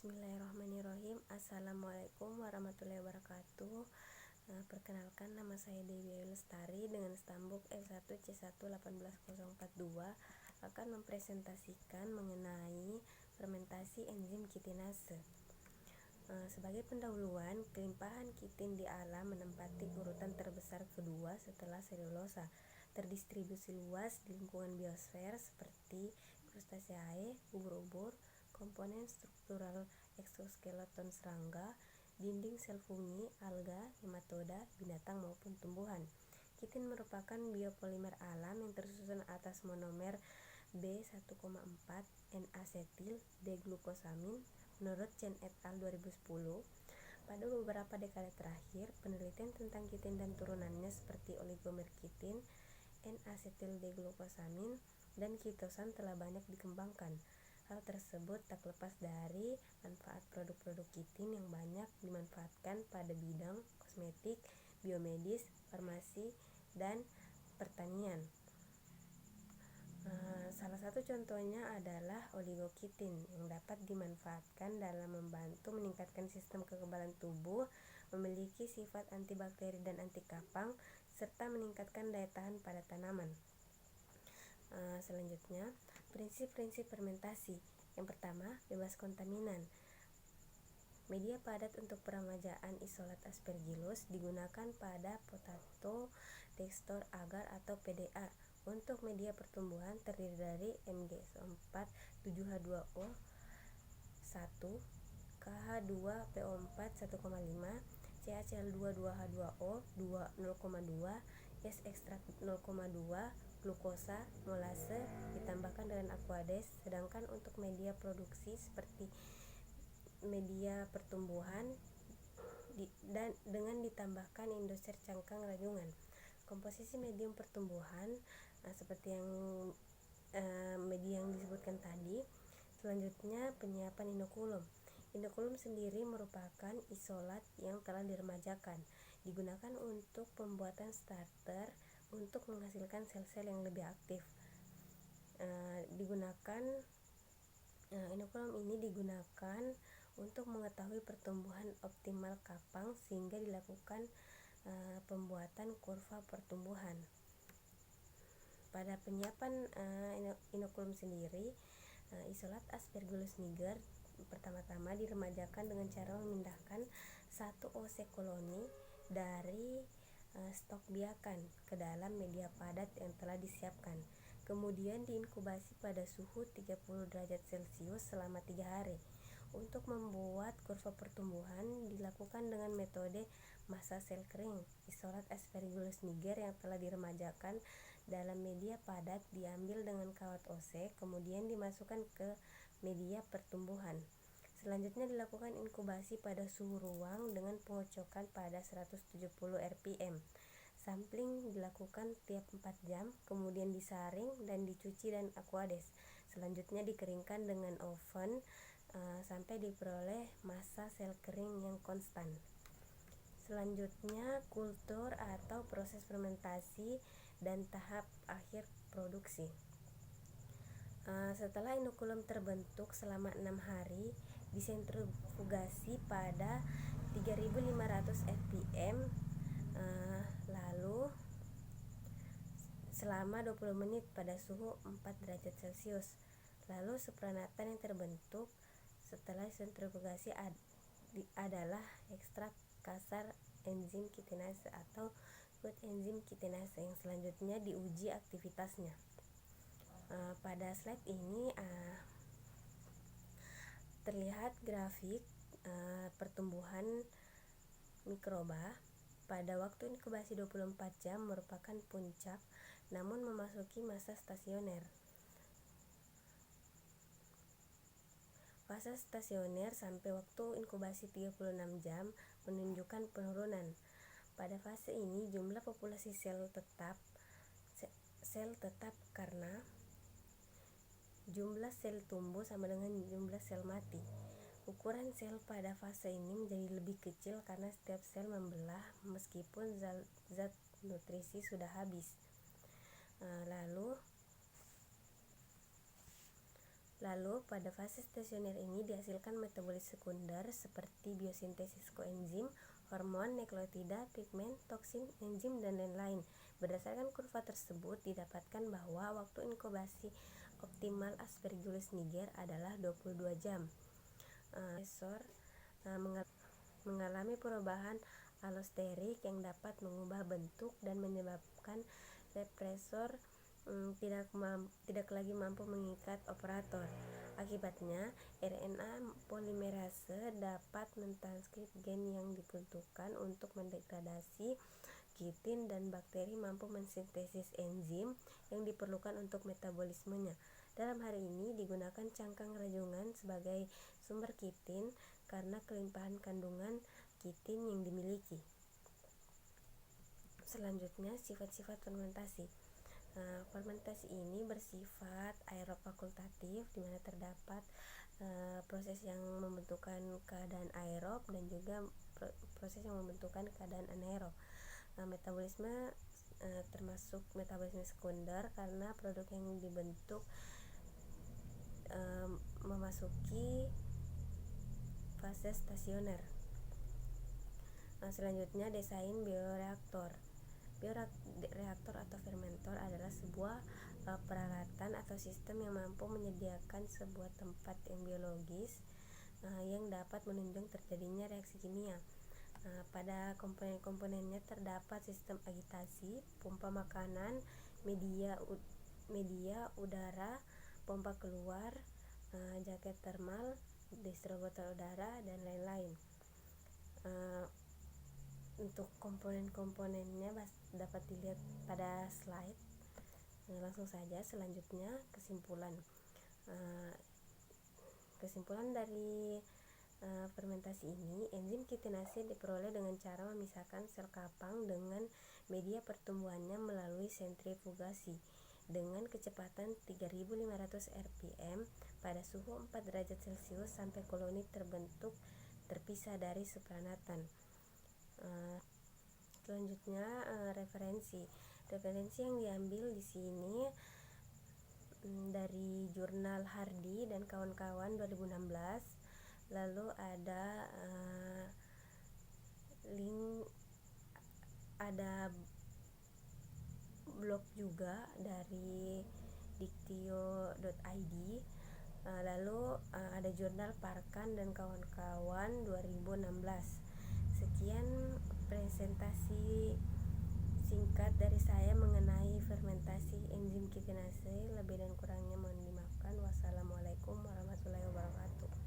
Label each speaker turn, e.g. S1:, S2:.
S1: Bismillahirrahmanirrahim. Assalamualaikum warahmatullahi wabarakatuh. Perkenalkan, nama saya Dewi Ayu Lestari dengan stambuk L1C1181042 akan mempresentasikan mengenai fermentasi enzim kitinase. Sebagai pendahuluan, kelimpahan kitin di alam menempati urutan terbesar kedua setelah selulosa, terdistribusi luas di lingkungan biosfer seperti Crustaceae, ubur-ubur, komponen struktural eksoskeleton serangga, dinding sel fungi, alga, nematoda, binatang maupun tumbuhan. Kitin merupakan biopolimer alam yang tersusun atas monomer B1,4 N-asetil D-glukosamin menurut Chen et al. 2010. Pada beberapa dekade terakhir, penelitian tentang kitin dan turunannya seperti oligomer kitin, N-asetil D-glukosamin, dan kitosan telah banyak dikembangkan. Hal tersebut tak lepas dari manfaat produk-produk kitin yang banyak dimanfaatkan pada bidang kosmetik, biomedis, farmasi, dan pertanian. Salah satu contohnya adalah oligokitin yang dapat dimanfaatkan dalam membantu meningkatkan sistem kekebalan tubuh, memiliki sifat antibakteri dan anti kapang, serta meningkatkan daya tahan pada tanaman. Selanjutnya, prinsip-prinsip fermentasi. Yang pertama, bebas kontaminan. Media padat untuk peremajaan isolat aspergillus digunakan pada potato dextrose agar atau PDA. Untuk media pertumbuhan terdiri dari MgSO4 7H2O 1, KH2PO4 1,5, CaCl2 2H2O 0,2, S ekstrak 0,2, glukosa, molase ditambahkan dengan aquades. Sedangkan untuk media produksi seperti media pertumbuhan dan dengan ditambahkan indosert cangkang rajungan. Komposisi medium pertumbuhan seperti yang media yang disebutkan tadi. Selanjutnya, penyiapan inokulum. Inokulum sendiri merupakan isolat yang telah diremajakan, digunakan untuk pembuatan starter untuk menghasilkan sel-sel yang lebih aktif. Inokulum ini digunakan untuk mengetahui pertumbuhan optimal kapang sehingga dilakukan pembuatan kurva pertumbuhan. Pada penyiapan inokulum sendiri, isolat Aspergillus niger pertama-tama diremajakan dengan cara memindahkan satu OC koloni dari stok biakan ke dalam media padat yang telah disiapkan. Kemudian diinkubasi pada suhu 30 derajat Celcius selama 3 hari. Untuk membuat kurva pertumbuhan dilakukan dengan metode massa sel kering. Isolat Aspergillus niger yang telah diremajakan dalam media padat diambil dengan kawat OC, kemudian dimasukkan ke media pertumbuhan. Selanjutnya dilakukan inkubasi pada suhu ruang dengan pengocokan pada 170 rpm. Sampling dilakukan tiap 4 jam, kemudian disaring dan dicuci dan aquades. Selanjutnya dikeringkan dengan oven sampai diperoleh massa sel kering yang konstan. Selanjutnya, kultur atau proses fermentasi dan tahap akhir produksi. Setelah inokulum terbentuk selama 6 hari, disentrifugasi pada 3500 rpm, lalu selama 20 menit pada suhu 4 derajat Celcius. Lalu supranatan yang terbentuk setelah sentrifugasi adalah ekstrak kasar enzim kitinase atau good enzim kitinase yang selanjutnya diuji aktivitasnya. Pada slide ini terlihat grafik pertumbuhan mikroba. Pada waktu inkubasi 24 jam merupakan puncak, namun memasuki masa stasioner. Fase stasioner sampai waktu inkubasi 36 jam menunjukkan penurunan. Pada fase ini jumlah populasi sel tetap karena jumlah sel tumbuh sama dengan jumlah sel mati. Ukuran sel pada fase ini menjadi lebih kecil karena setiap sel membelah meskipun zat nutrisi sudah habis. Lalu Lalu pada fase stasioner ini dihasilkan metabolit sekunder seperti biosintesis koenzim, hormon, nukleotida, pigmen, toksin, enzim, dan lain-lain. Berdasarkan kurva tersebut didapatkan bahwa waktu inkubasi optimal Aspergillus niger adalah 22 jam. Mengalami perubahan allosterik yang dapat mengubah bentuk dan menyebabkan represor tidak lagi mampu mengikat operator. Akibatnya, RNA polimerase dapat mentranskrip gen yang dibutuhkan untuk mendegradasi kitin dan bakteri mampu mensintesis enzim yang diperlukan untuk metabolismenya. Dalam hal ini digunakan cangkang rajungan sebagai sumber kitin karena kelimpahan kandungan kitin yang dimiliki. Selanjutnya, sifat-sifat fermentasi. Fermentasi ini bersifat aerob fakultatif, di mana terdapat proses yang membentukkan keadaan aerob dan juga proses yang membentukkan keadaan anaerob. Metabolisme termasuk metabolisme sekunder karena produk yang dibentuk memasuki fase stasioner. Selanjutnya, desain bioreaktor. Bioreaktor atau fermentor adalah sebuah peralatan atau sistem yang mampu menyediakan sebuah tempat yang biologis yang dapat menunjang terjadinya reaksi kimia. Pada komponen-komponennya terdapat sistem agitasi, pompa makanan, media udara, pompa keluar, jaket termal, distributor udara, dan lain-lain. Untuk komponen-komponennya dapat dilihat pada slide. Langsung saja, selanjutnya kesimpulan. Kesimpulan dari fermentasi ini, enzim kitinase diperoleh dengan cara memisahkan sel kapang dengan media pertumbuhannya melalui sentrifugasi dengan kecepatan 3500 rpm pada suhu 4 derajat Celcius sampai koloni terbentuk terpisah dari supranatan. Selanjutnya, referensi yang diambil di sini dari jurnal Hardy dan kawan-kawan 2016. Lalu ada link, ada blog juga dari diktio.id. Lalu ada jurnal Parkan dan kawan-kawan 2016. Sekian presentasi singkat dari saya mengenai fermentasi enzim kitinase. Lebih dan kurangnya mohon dimaafkan. Wassalamualaikum warahmatullahi wabarakatuh.